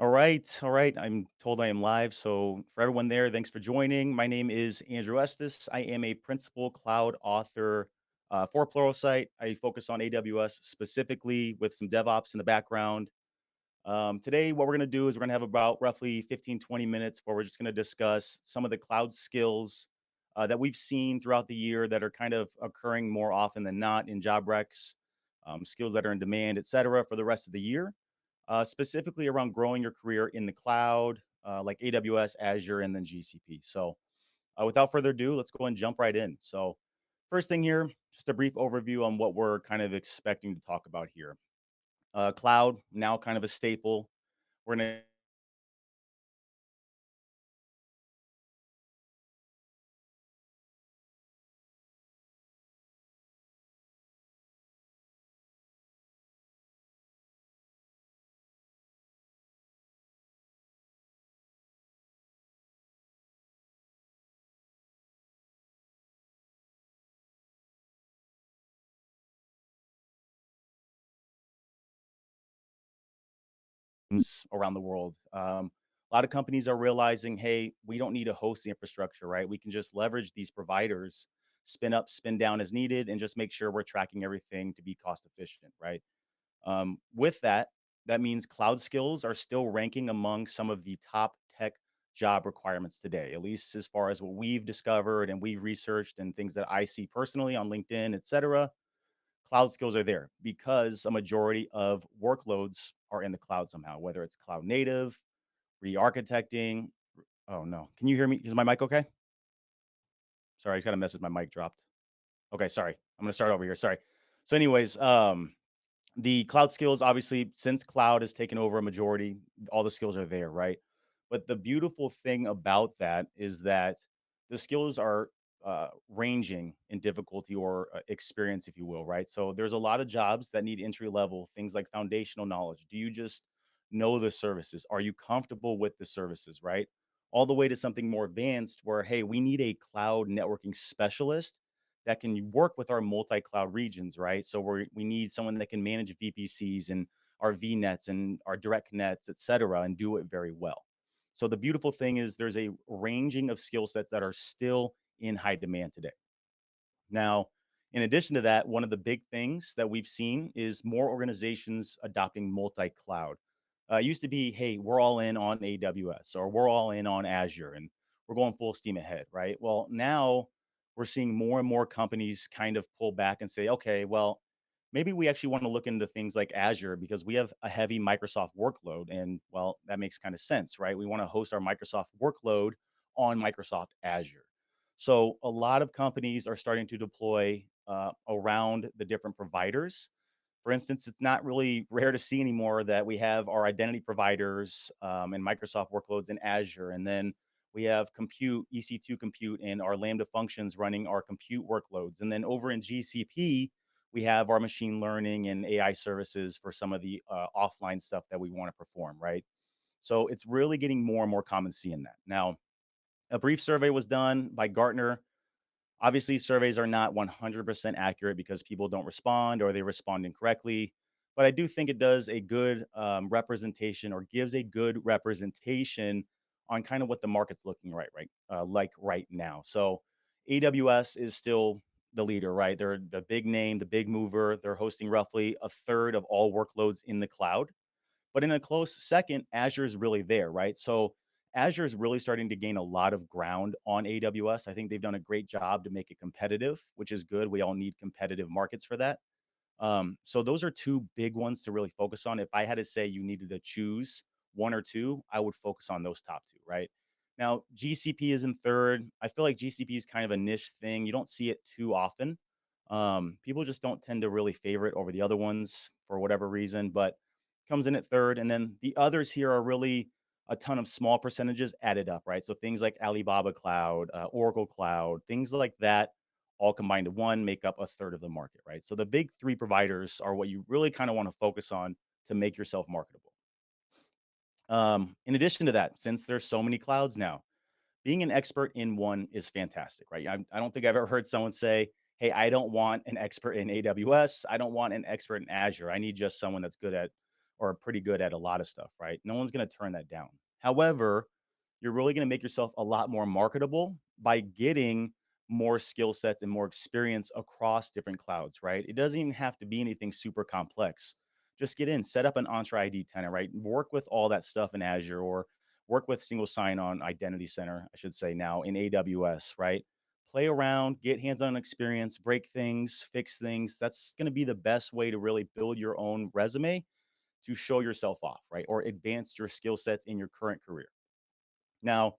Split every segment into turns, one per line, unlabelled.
All right, all right. I'm told I am live. So, for everyone there, thanks for joining. My name is Andrew Estes. I am a principal cloud author for Pluralsight. I focus on AWS specifically with some DevOps in the background. Today, what we're going to do is we're going to have about roughly 15, 20 minutes where we're just going to discuss some of the cloud skills that we've seen throughout the year that are kind of occurring more often than not in job recs, skills that are in demand, et cetera, for the rest of the year, specifically around growing your career in the cloud, like AWS, Azure, and then GCP. So, without further ado, let's go and jump right in. So, first thing here, just a brief overview on what we're kind of expecting to talk about here. Cloud, now kind of a staple. We're going to around the world. A lot of companies are realizing, hey, we don't need to host the infrastructure, right? We can just leverage these providers, spin up, spin down as needed, and just make sure we're tracking everything to be cost efficient, right? With that, that means cloud skills are still ranking among some of the top tech job requirements today, at least as far as what we've discovered and we've researched and things that I see personally on LinkedIn, et cetera. Cloud skills are there because a majority of workloads are in the cloud somehow, whether it's cloud native, re-architecting. Oh no. Can you hear me? Is my mic okay? Sorry, I got a message. My mic dropped. Okay, sorry. I'm gonna start over here. Sorry. So, anyways, the cloud skills, obviously, since cloud has taken over a majority, all the skills are there, right? But the beautiful thing about that is that the skills are ranging in difficulty or experience, if you will, right? So there's a lot of jobs that need entry level things like foundational knowledge. Do you just know the services? Are you comfortable with the services, right? All the way to something more advanced where, hey, we need a cloud networking specialist that can work with our multi-cloud regions, right? So we need someone that can manage VPCs and our VNets and our direct nets, et cetera, and do it very well. So the beautiful thing is there's a ranging of skill sets that are still in high demand today. Now, in addition to that, one of the big things that we've seen is more organizations adopting multi-cloud. It used to be, hey, we're all in on AWS or we're all in on Azure and we're going full steam ahead, right? Well, now we're seeing more and more companies kind of pull back and say, okay, well, maybe we actually want to look into things like Azure because we have a heavy Microsoft workload. And well, that makes kind of sense, right? We want to host our Microsoft workload on Microsoft Azure. So a lot of companies are starting to deploy around the different providers. For instance, it's not really rare to see anymore that we have our identity providers and Microsoft workloads in Azure, and then we have compute, EC2 compute, and our Lambda functions running our compute workloads. And then over in GCP, we have our machine learning and AI services for some of the offline stuff that we want to perform, right? So it's really getting more and more common seeing that. Now, a brief survey was done by Gartner. Obviously, surveys are not 100% accurate because people don't respond or they respond incorrectly. But I do think it does a good representation or gives a good representation on kind of what the market's looking like right now. So AWS is still the leader, right? They're the big name, the big mover. They're hosting roughly a third of all workloads in the cloud. But in a close second, Azure is really there, right? So Azure is really starting to gain a lot of ground on AWS. I think they've done a great job to make it competitive, which is good. We all need competitive markets for that. So those are two big ones to really focus on. If I had to say you needed to choose one or two, I would focus on those top two, right? Now, GCP is in third. I feel like GCP is kind of a niche thing. You don't see it too often. People just don't tend to really favor it over the other ones for whatever reason, but comes in at third. And then the others here are really a ton of small percentages added up, right? So things like Alibaba Cloud, Oracle Cloud, things like that, all combined to one, make up a third of the market, right? So the big three providers are what you really kind of want to focus on to make yourself marketable. In addition to that, since there's so many clouds now, being an expert in one is fantastic, right? I don't think I've ever heard someone say, hey, I don't want an expert in AWS. I don't want an expert in Azure. I need just someone that's good at are pretty good at a lot of stuff, right? No one's going to turn that down. However, you're really going to make yourself a lot more marketable by getting more skill sets and more experience across different clouds, right? It doesn't even have to be anything super complex. Just get in, set up an Entra ID tenant, right? Work with all that stuff in Azure or work with single sign on identity center, I should say now in AWS, right? Play around, get hands on experience, break things, fix things. That's going to be the best way to really build your own resume to show yourself off, right? Or advance your skill sets in your current career. Now,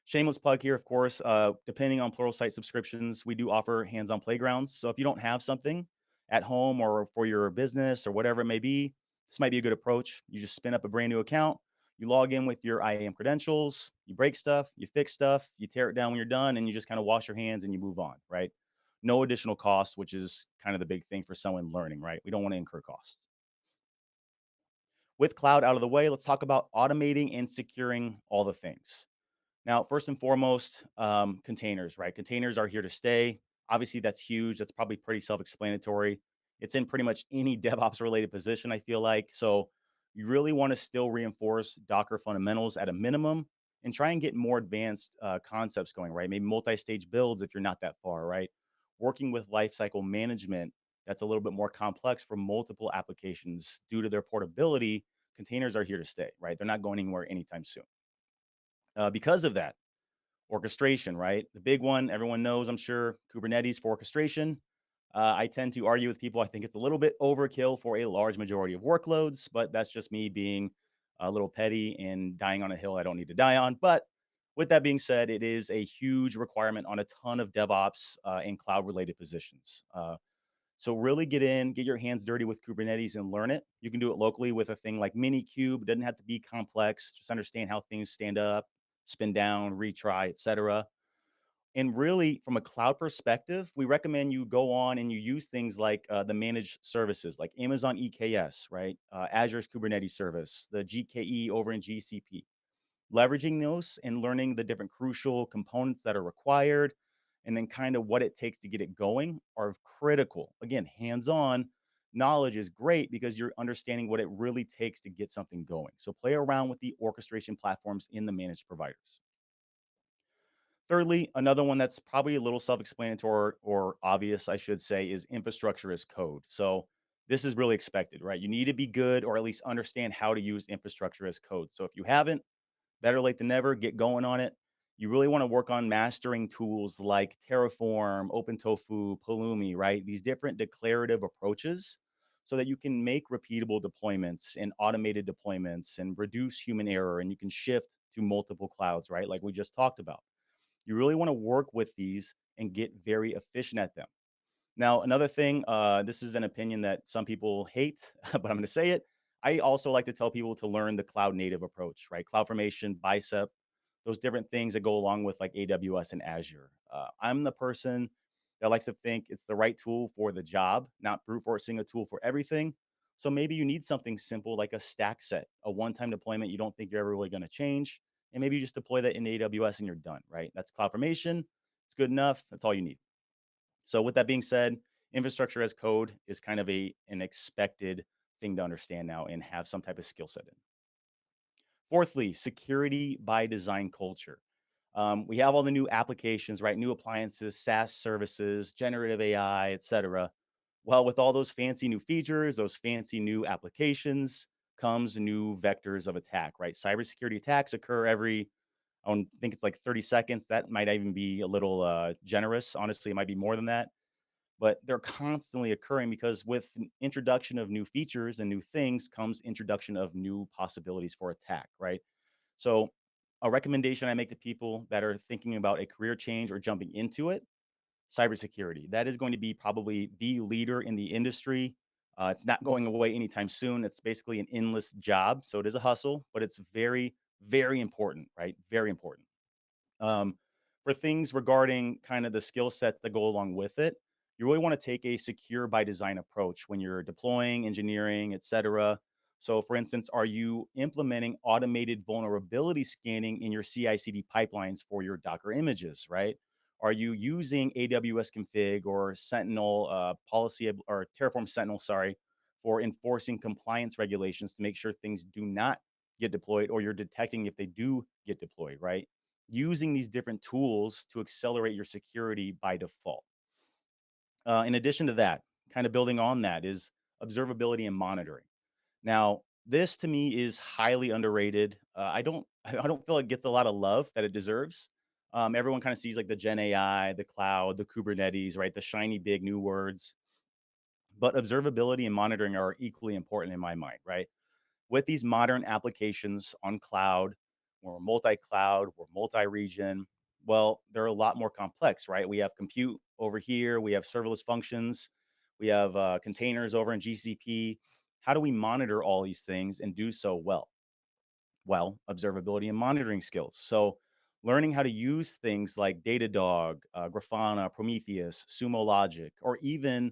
shameless plug here, of course, depending on Pluralsight subscriptions, we do offer hands on playgrounds. So if you don't have something at home or for your business or whatever it may be, this might be a good approach. You just spin up a brand new account, you log in with your IAM credentials, you break stuff, you fix stuff, you tear it down when you're done, and you just kind of wash your hands and you move on, right? No additional cost, which is kind of the big thing for someone learning, right? We don't want to incur costs. With cloud out of the way, let's talk about automating and securing all the things. Now, first and foremost, containers, right? Containers are here to stay. Obviously, that's huge. That's probably pretty self-explanatory. It's in pretty much any DevOps related position, I feel like. So you really want to still reinforce Docker fundamentals at a minimum and try and get more advanced concepts going, right? Maybe multi-stage builds if you're not that far, right? Working with lifecycle management that's a little bit more complex for multiple applications due to their portability. Containers are here to stay, right? They're not going anywhere anytime soon. Because of that, orchestration, right? The big one, everyone knows, I'm sure, Kubernetes for orchestration. I tend to argue with people. I think it's a little bit overkill for a large majority of workloads, but that's just me being a little petty and dying on a hill I don't need to die on. But with that being said, it is a huge requirement on a ton of DevOps and cloud related positions. So really get in, get your hands dirty with Kubernetes and learn it. You can do it locally with a thing like Minikube. It doesn't have to be complex. Just understand how things stand up, spin down, retry, etc. And really, from a cloud perspective, we recommend you go on and you use things like the managed services, like Amazon EKS, right? Azure's Kubernetes service, the GKE over in GCP, leveraging those and learning the different crucial components that are required and then kind of what it takes to get it going are critical. Again, hands-on knowledge is great because you're understanding what it really takes to get something going. So play around with the orchestration platforms in the managed providers. Thirdly, another one that's probably a little self-explanatory or obvious, I should say, is infrastructure as code. So this is really expected, right? You need to be good or at least understand how to use infrastructure as code. So if you haven't, better late than never, get going on it. You really want to work on mastering tools like Terraform, OpenTofu, Pulumi, right? These different declarative approaches so that you can make repeatable deployments and automated deployments and reduce human error and you can shift to multiple clouds, right? Like we just talked about. You really want to work with these and get very efficient at them. Now, another thing, this is an opinion that some people hate, but I'm going to say it. I also like to tell people to learn the cloud native approach, right? CloudFormation, Bicep, those different things that go along with like AWS and Azure. I'm the person that likes to think it's the right tool for the job, not brute forcing a tool for everything. So maybe you need something simple like a stack set, a one time deployment you don't think you're ever really going to change. And maybe you just deploy that in AWS and you're done, right? That's CloudFormation. It's good enough. That's all you need. So with that being said, infrastructure as code is kind of an expected thing to understand now and have some type of skill set in. Fourthly, security by design culture. We have all the new applications, right? New appliances, SaaS services, generative AI, et cetera. Well, with all those fancy new features, those fancy new applications comes new vectors of attack, right? Cybersecurity attacks occur every, I don't think it's like 30 seconds. That might even be a little generous. Honestly, it might be more than that, but they're constantly occurring because with introduction of new features and new things comes introduction of new possibilities for attack, right? So a recommendation I make to people that are thinking about a career change or jumping into it, cybersecurity. That is going to be probably the leader in the industry. It's not going away anytime soon. It's basically an endless job. So it is a hustle, but it's very, very important, right? Very important. Um, for things regarding kind of the skill sets that go along with it, you really want to take a secure by design approach when you're deploying, engineering, et cetera. So, for instance, are you implementing automated vulnerability scanning in your CI CD pipelines for your Docker images, right? Are you using AWS config or Sentinel policy or Terraform Sentinel, sorry, for enforcing compliance regulations to make sure things do not get deployed or you're detecting if they do get deployed, right? Using these different tools to accelerate your security by default. In addition to that, kind of building on that is observability and monitoring. Now, this to me is highly underrated. I don't feel it gets a lot of love that it deserves. Everyone kind of sees like the Gen AI, the cloud, the Kubernetes, right? The shiny big new words. But observability and monitoring are equally important in my mind, right? With these modern applications on cloud, or multi-cloud, or multi-region, well, they're a lot more complex, right? We have compute over here, we have serverless functions, we have containers over in GCP. How do we monitor all these things and do so well? Well, observability and monitoring skills. So, learning how to use things like Datadog, Grafana, Prometheus, Sumo Logic, or even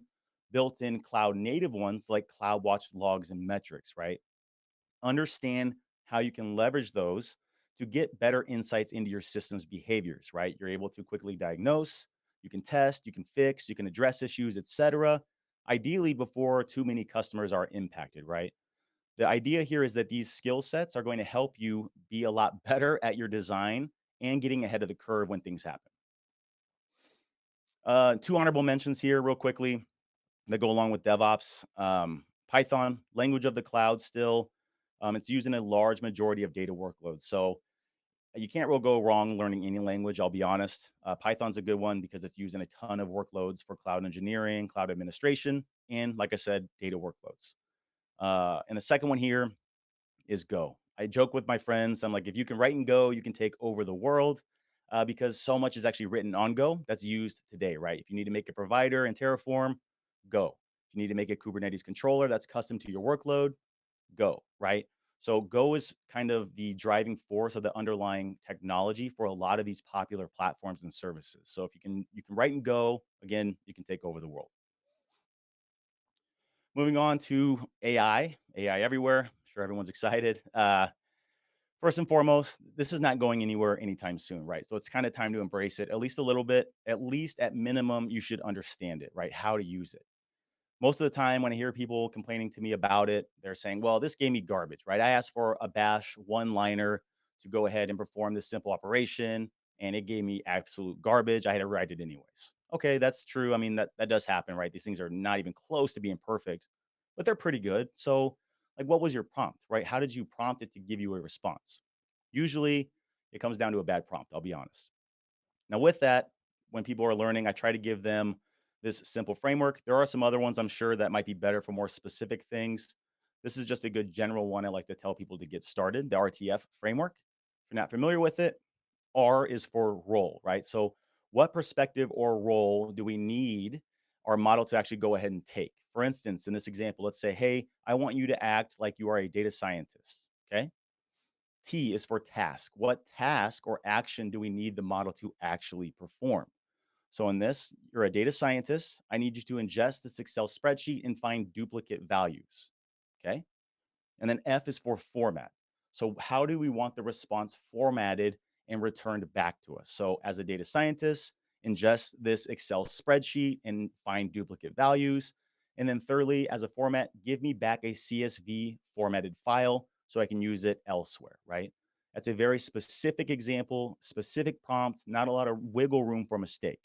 built-in cloud native ones like CloudWatch logs and metrics, right? Understand how you can leverage those to get better insights into your system's behaviors, right? You're able to quickly diagnose, you can test, you can fix, you can address issues, etc. Ideally, before too many customers are impacted, right? The idea here is that these skill sets are going to help you be a lot better at your design and getting ahead of the curve when things happen. Two honorable mentions here, real quickly, that go along with DevOps. Python, language of the cloud, still. It's used in a large majority of data workloads. So you can't real go wrong learning any language, I'll be honest. Python's a good one because it's used in a ton of workloads for cloud engineering, cloud administration, and like I said, data workloads. And the second one here is Go. I joke with my friends. I'm like, if you can write in Go, you can take over the world because so much is actually written on Go that's used today, right? If you need to make a provider in Terraform, Go. If you need to make a Kubernetes controller that's custom to your workload, Go, right? So Go is kind of the driving force of the underlying technology for a lot of these popular platforms and services. So if you can write in Go, again, you can take over the world. Moving on to AI everywhere. I'm sure everyone's excited. First and foremost, this is not going anywhere anytime soon, right? So it's kind of time to embrace it at least a little bit. At least at minimum, you should understand it, right? How to use it. Most of the time, when I hear people complaining to me about it, they're saying, well, this gave me garbage, right? I asked for a bash one liner to go ahead and perform this simple operation, and it gave me absolute garbage. I had to write it anyways. Okay, that's true. I mean, that does happen, right? These things are not even close to being perfect, but they're pretty good. So, like, what was your prompt, right? How did you prompt it to give you a response? Usually, it comes down to a bad prompt, I'll be honest. Now, with that, when people are learning, I try to give them this simple framework. There are some other ones I'm sure that might be better for more specific things. This is just a good general one I like to tell people to get started, the RTF framework. If you're not familiar with it, R is for role, right? So, what perspective or role do we need our model to actually go ahead and take? For instance, in this example, let's say, hey, I want you to act like you are a data scientist. Okay. T is for task. What task or action do we need the model to actually perform? So in this, you're a data scientist. I need you to ingest this Excel spreadsheet and find duplicate values. Okay. And then F is for format. So how do we want the response formatted and returned back to us? So as a data scientist, ingest this Excel spreadsheet and find duplicate values. And then thirdly, as a format, give me back a CSV formatted file so I can use it elsewhere, right? That's a very specific example, specific prompt, not a lot of wiggle room for mistake.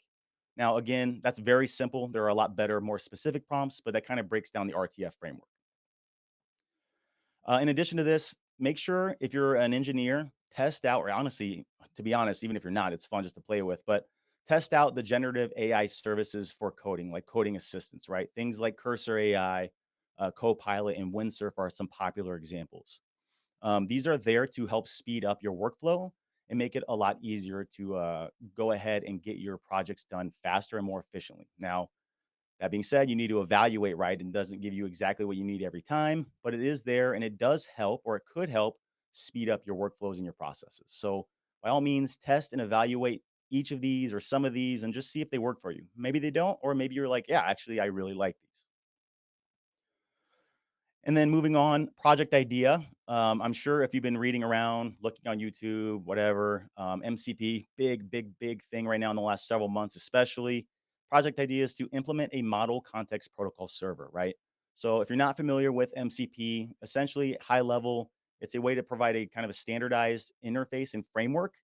Now, again, that's very simple. There are a lot better, more specific prompts, but that kind of breaks down the RTF framework. In addition to this, make sure if you're an engineer, test out, or honestly, to be honest, even if you're not, it's fun just to play with, but test out the generative AI services for coding, like coding assistants, right? Things like Cursor AI, Copilot, and Windsurf are some popular examples. These are there to help speed up your workflow and make it a lot easier to go ahead and get your projects done faster and more efficiently. Now, that being said, you need to evaluate, right? And doesn't give you exactly what you need every time, but it is there and it does help or it could help speed up your workflows and your processes. So, by all means, test and evaluate each of these or some of these and just see if they work for you. Maybe they don't, or maybe you're like, yeah, actually, I really like these. And then moving on, project idea. I'm sure if you've been reading around, looking on YouTube, whatever, MCP, big thing right now in the last several months, especially. Project idea is to implement a model context protocol server, right? So if you're not familiar with MCP, essentially high level, it's a way to provide a kind of a standardized interface and framework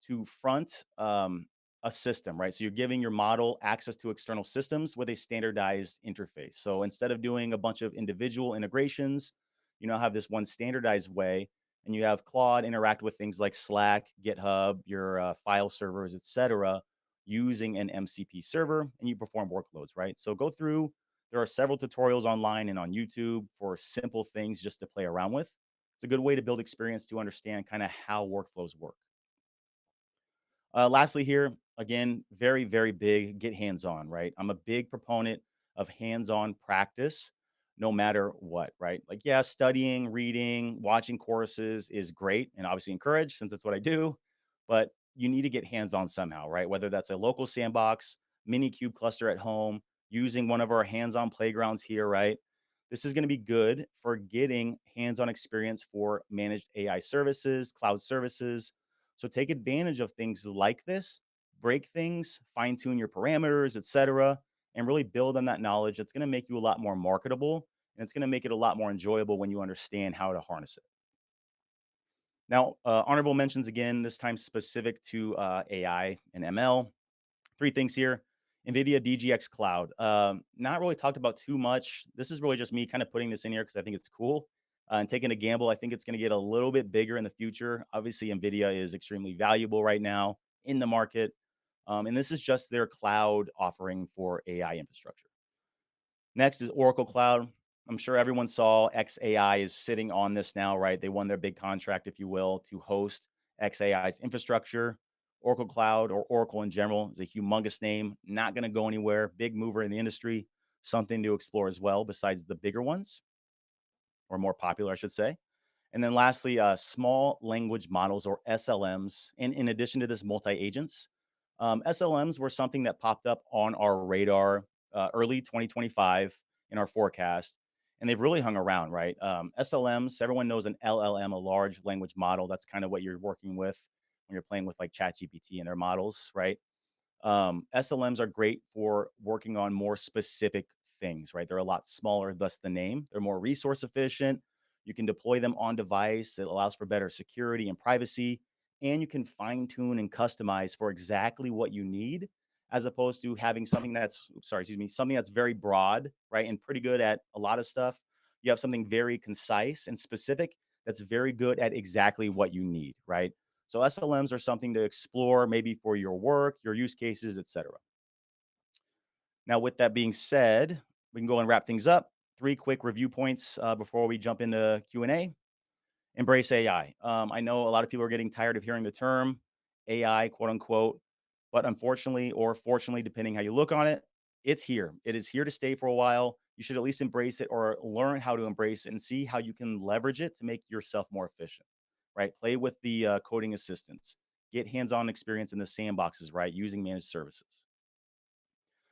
to front a system, right? So you're giving your model access to external systems with a standardized interface. So instead of doing a bunch of individual integrations, you now have this one standardized way, and you have Claude interact with things like Slack, GitHub, your file servers, etc., using an MCP server, and you perform workloads, right? So go through. There are several tutorials online and on YouTube for simple things just to play around with. It's a good way to build experience to understand kind of how workflows work. Lastly, here, again, very, very big, get hands on, right? I'm a big proponent of hands on practice no matter what, right? Like, yeah, studying, reading, watching courses is great and obviously encouraged since that's what I do, but you need to get hands on somehow, right? Whether that's a local sandbox, mini cube cluster at home, using one of our hands on playgrounds here, right? This is going to be good for getting hands on experience for managed AI services, cloud services, so take advantage of things like this, break things, fine tune your parameters, etc., and really build on that knowledge. It's going to make you a lot more marketable and it's going to make it a lot more enjoyable when you understand how to harness it. Now, honorable mentions again, this time specific to AI and ML. Three things here. NVIDIA DGX Cloud. Not really talked about too much. This is really just me kind of putting this in here because I think it's cool and taking a gamble. I think it's going to get a little bit bigger in the future. Obviously, NVIDIA is extremely valuable right now in the market. And this is just their cloud offering for AI infrastructure. Next is Oracle Cloud. I'm sure everyone saw XAI is sitting on this now, right? They won their big contract, if you will, to host XAI's infrastructure. Oracle Cloud or Oracle in general is a humongous name, not going to go anywhere, big mover in the industry, something to explore as well, besides the bigger ones, or more popular, I should say. And then lastly, small language models or SLMs. And in addition to this, multi agents. SLMs were something that popped up on our radar early 2025 in our forecast. And they've really hung around, right? SLMs, everyone knows an LLM, a large language model. That's kind of what you're working with when you're playing with like ChatGPT and their models, right? SLMs are great for working on more specific things, right? They're a lot smaller, thus the name. They're more resource efficient. You can deploy them on device. It allows for better security and privacy. And you can fine tune and customize for exactly what you need, as opposed to having something that's, sorry, excuse me, something that's very broad, right? And pretty good at a lot of stuff. You have something very concise and specific that's very good at exactly what you need, right? So SLMs are something to explore maybe for your work, your use cases, etc. Now, with that being said, we can go and wrap things up. Three quick review points before we jump into Q&A. Embrace AI. I know a lot of people are getting tired of hearing the term AI, quote unquote, but unfortunately or fortunately, depending how you look on it, it's here. It is here to stay for a while. You should at least embrace it or learn how to embrace it and see how you can leverage it to make yourself more efficient, right? Play with the coding assistants, get hands on experience in the sandboxes, right? Using managed services.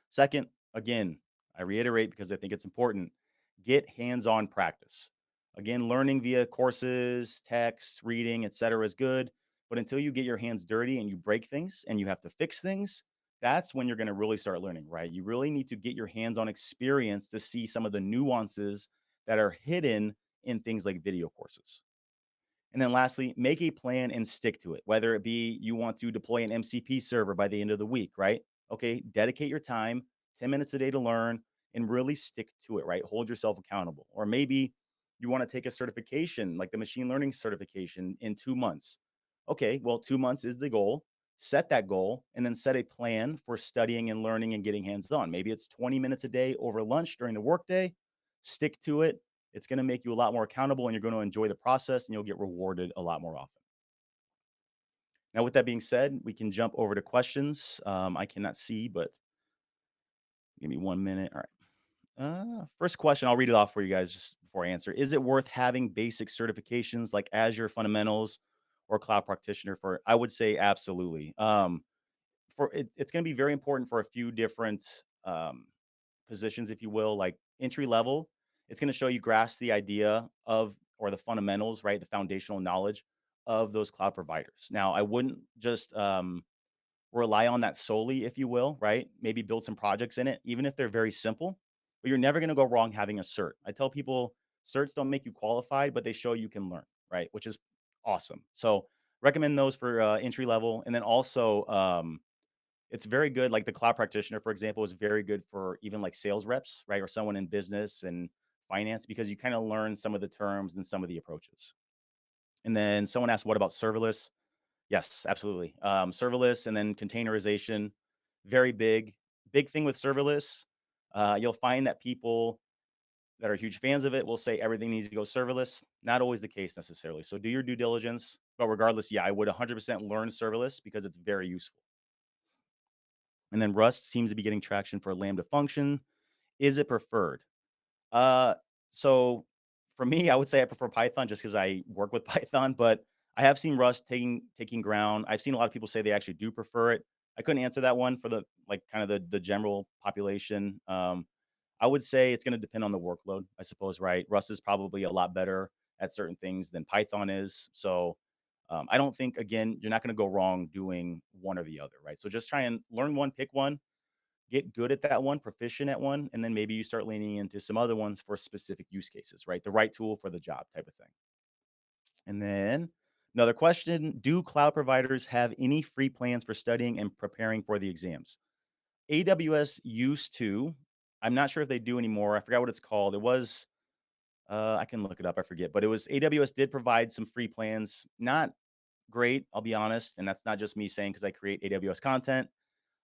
Second, again, I reiterate because I think it's important, get hands-on practice. Again, learning via courses, texts, reading, etc. is good, but until you get your hands dirty and you break things and you have to fix things, that's when you're going to really start learning, right? You really need to get your hands-on experience to see some of the nuances that are hidden in things like video courses. And then lastly, make a plan and stick to it, whether it be you want to deploy an MCP server by the end of the week, right? Okay, dedicate your time, 10 minutes a day to learn and really stick to it, right? Hold yourself accountable. Or maybe you want to take a certification, like the machine learning certification in 2 months. Okay, well, 2 months is the goal. Set that goal and then set a plan for studying and learning and getting hands on. Maybe it's 20 minutes a day over lunch during the workday. Stick to it, it's going to make you a lot more accountable and you're going to enjoy the process and you'll get rewarded a lot more often. Now, with that being said, we can jump over to questions. I cannot see, but give me 1 minute. All right. First question, I'll read it off for you guys just before I answer. Is it worth having basic certifications like Azure Fundamentals or Cloud Practitioner for? I would say absolutely. It's going to be very important for a few different positions, if you will, like entry level. It's going to show you grasp the idea of or the fundamentals, right? The foundational knowledge of those cloud providers. Now, I wouldn't just rely on that solely, if you will, right? Maybe build some projects in it, even if they're very simple. but you're never going to go wrong having a cert. I tell people certs don't make you qualified, but they show you can learn, right? Which is awesome. So recommend those for entry level. And then also, it's very good. Like the cloud practitioner, for example, is very good for even like sales reps, right? Or someone in business and finance because you kind of learn some of the terms and some of the approaches. And then someone asked, what about serverless? Yes, absolutely. Serverless and then containerization, very big. Big thing with serverless. You'll find that people that are huge fans of it will say everything needs to go serverless. Not always the case necessarily. So do your due diligence. But regardless, yeah, I would 100% learn serverless because it's very useful. And then Rust seems to be getting traction for Lambda function. Is it preferred? Uh, so for me, I would say I prefer Python just because I work with Python, but I have seen Rust taking ground. I've seen a lot of people say they actually do prefer it. I couldn't answer that one for the like kind of the general population. I would say it's going to depend on the workload, I suppose, right? Rust is probably a lot better at certain things than Python is. So I don't think again you're not going to go wrong doing one or the other, right? So just try and learn one, pick one, get good at that one, proficient at one, and then maybe you start leaning into some other ones for specific use cases, right? The right tool for the job type of thing. And then another question, do cloud providers have any free plans for studying and preparing for the exams? AWS used to. I'm not sure if they do anymore. I forgot what it's called. It was I can look it up. I forget, but it was AWS did provide some free plans. Not great, I'll be honest, and that's not just me saying because I create AWS content.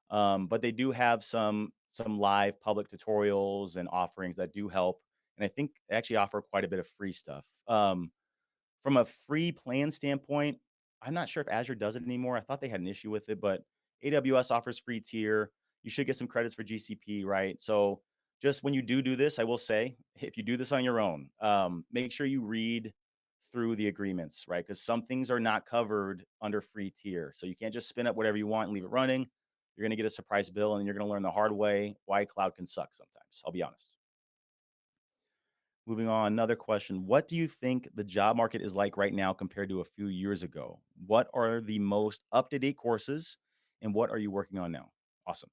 But they do have some live public tutorials and offerings that do help, and I think they actually offer quite a bit of free stuff. From a free plan standpoint, I'm not sure if Azure does it anymore. I thought they had an issue with it, but AWS offers free tier. You should get some credits for GCP, right? So just when you do this, I will say, if you do this on your own, make sure you read through the agreements, right? Because some things are not covered under free tier. So you can't just spin up whatever you want and leave it running. You're going to get a surprise bill and you're going to learn the hard way why cloud can suck sometimes. I'll be honest. Moving on, another question. What do you think the job market is like right now compared to a few years ago? What are the most up to date courses and what are you working on now? Awesome.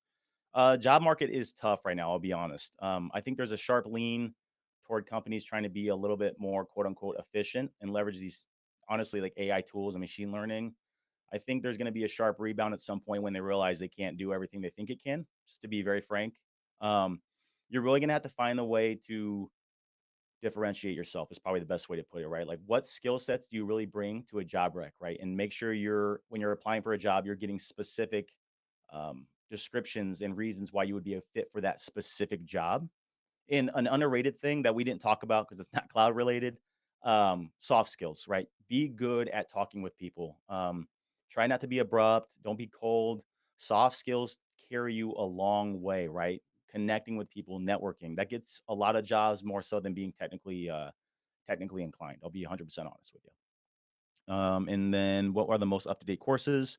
Job market is tough right now. I'll be honest. I think there's a sharp lean toward companies trying to be a little bit more quote unquote efficient and leverage these honestly like AI tools and machine learning. I think there's going to be a sharp rebound at some point when they realize they can't do everything they think it can. Just to be very frank, um, you're really going to have to find a way to differentiate yourself is probably the best way to put it, right? Like what skill sets do you really bring to a job rec, right? And make sure you're when you're applying for a job, you're getting specific descriptions and reasons why you would be a fit for that specific job. And an underrated thing that we didn't talk about because it's not cloud related, soft skills, right? Be good at talking with people. Try not to be abrupt. Don't be cold. Soft skills carry you a long way, right? Connecting with people, networking that gets a lot of jobs more so than being technically inclined. I'll be 100% honest with you. And then what are the most up to date courses?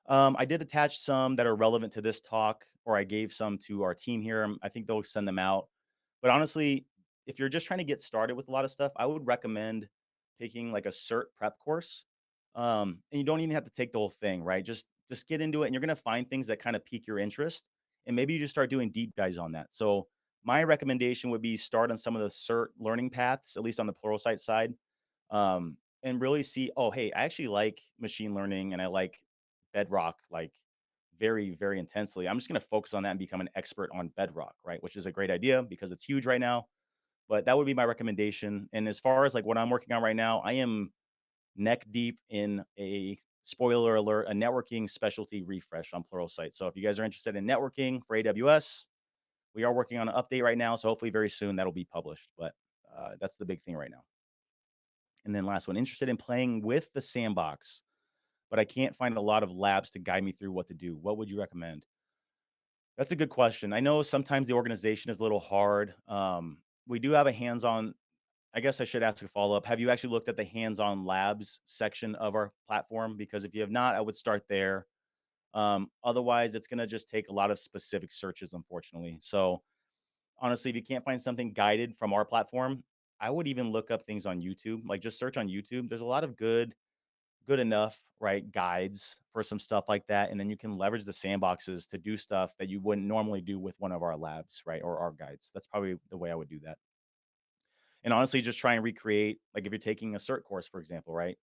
I did attach some that are relevant to this talk, or I gave some to our team here. I think they'll send them out. But honestly, if you're just trying to get started with a lot of stuff, I would recommend taking like a cert prep course. And you don't even have to take the whole thing, right? Just get into it, and you're gonna find things that kind of pique your interest, and maybe you just start doing deep dives on that. So my recommendation would be start on some of the cert learning paths, at least on the Pluralsight side, and really see, oh, hey, I actually like machine learning and I like Bedrock like very, very intensely. I'm just going to focus on that and become an expert on Bedrock, right? Which is a great idea because it's huge right now. But that would be my recommendation. And as far as like what I'm working on right now, I am neck deep in a spoiler alert, a networking specialty refresh on Pluralsight. So if you guys are interested in networking for AWS, we are working on an update right now. So hopefully very soon that'll be published. But that's the big thing right now. And then last one, interested in playing with the sandbox, but I can't find a lot of labs to guide me through what to do. What would you recommend? That's a good question. I know sometimes the organization is a little hard. We do have a hands-on. I guess I should ask a follow-up. Have you actually looked at the hands-on labs section of our platform? Because if you have not, I would start there. Otherwise, it's going to just take a lot of specific searches, unfortunately. So honestly, if you can't find something guided from our platform, I would even look up things on YouTube. Like just search on YouTube. There's a lot of good enough, right, guides for some stuff like that, and then you can leverage the sandboxes to do stuff that you wouldn't normally do with one of our labs, right, or our guides. That's probably the way I would do that. And honestly, just try and recreate, like if you're taking a cert course, for example, right?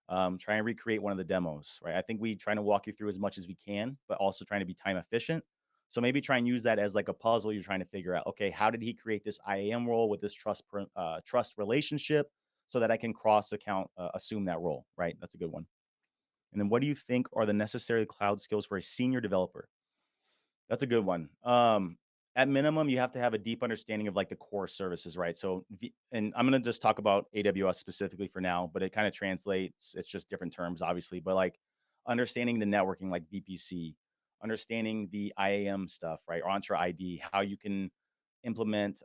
Try and recreate one of the demos, right? I think we trying to walk you through as much as we can, but also trying to be time efficient. So maybe try and use that as like a puzzle. You're trying to figure out, okay, how did he create this IAM role with this trust relationship, so that I can cross account assume that role, right? That's a good one. And then, what do you think are the necessary cloud skills for a senior developer? That's a good one. At minimum, you have to have a deep understanding of like the core services, right? And I'm going to just talk about AWS specifically for now, but it kind of translates. It's just different terms, obviously, but like understanding the networking, like VPC, understanding the IAM stuff, right? Or Entra ID, how you can implement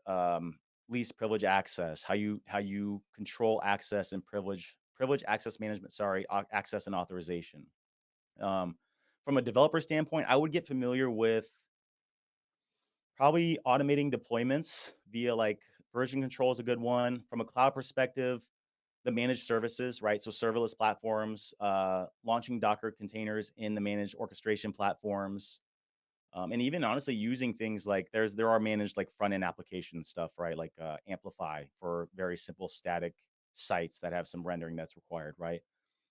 least privilege access, how you control access and privilege access management. Sorry, access and authorization. Um, from a developer standpoint, I would get familiar with probably automating deployments via like version control is a good one. From a cloud perspective, the managed services, right? So serverless platforms, launching Docker containers in the managed orchestration platforms, and even honestly using things like there are managed like front end application stuff, right? Like Amplify for very simple static sites that have some rendering that's required, right?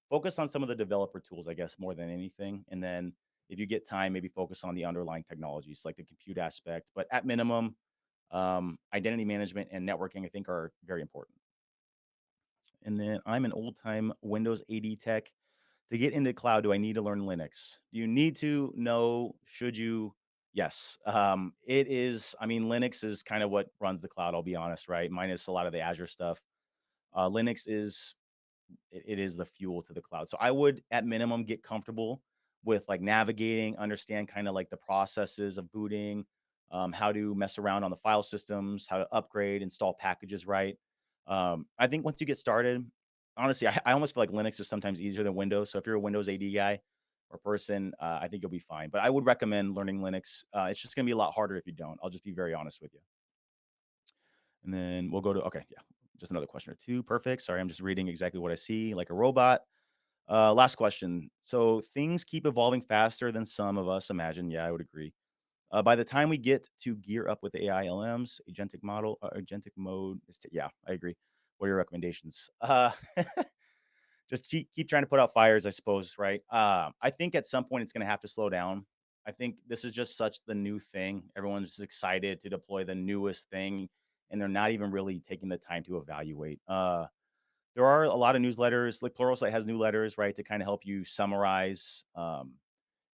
Focus on some of the developer tools, I guess, more than anything. And then if you get time, maybe focus on the underlying technologies like the compute aspect. But at minimum, identity management and networking, I think, are very important. And then I'm an old time Windows AD tech. To get into cloud, do I need to learn Linux? Do you need to know? Should you? Yes. It is. I mean, Linux is kind of what runs the cloud. I'll be honest, right? Minus a lot of the Azure stuff. Linux is it is the fuel to the cloud. So I would at minimum get comfortable with like navigating, understand kind of like the processes of booting, how to mess around on the file systems, how to upgrade, install packages right. I think once you get started, honestly, I almost feel like Linux is sometimes easier than Windows. So if you're a Windows AD guy or person, I think you'll be fine. But I would recommend learning Linux. It's just going to be a lot harder if you don't. I'll just be very honest with you. And then we'll go to okay, yeah, just another question or two. Perfect. Sorry, I'm just reading exactly what I see, like a robot. Last question. So things keep evolving faster than some of us imagine. Yeah, I would agree. By the time we get to gear up with AI LMs, agentic mode, yeah, I agree. What are your recommendations? Just keep trying to put out fires, I suppose, right? I think at some point it's going to have to slow down. I think this is just such the new thing. Everyone's just excited to deploy the newest thing, and they're not even really taking the time to evaluate. There are a lot of newsletters, like Pluralsight has newsletters, right, to kind of help you summarize.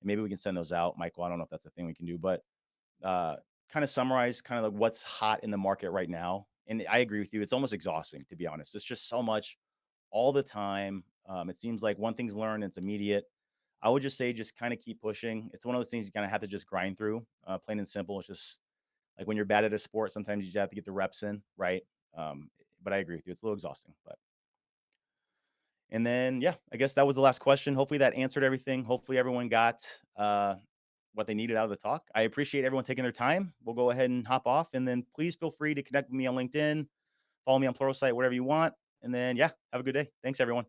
Maybe we can send those out, Michael. I don't know if that's a thing we can do, but uh, kind of summarize kind of like what's hot in the market right now. And I agree with you. It's almost exhausting, to be honest. It's just so much all the time. It seems like one thing's learned, it's immediate. I would just say just kind of keep pushing. It's one of those things you kind of have to just grind through, plain and simple. It's just like when you're bad at a sport, sometimes you just have to get the reps in, right? But I agree with you. It's a little exhausting, but and then, yeah, I guess that was the last question. Hopefully that answered everything. Hopefully everyone got what they needed out of the talk. I appreciate everyone taking their time. We'll go ahead and hop off. And then please feel free to connect with me on LinkedIn, follow me on Pluralsight, whatever you want. And then, yeah, have a good day. Thanks, everyone.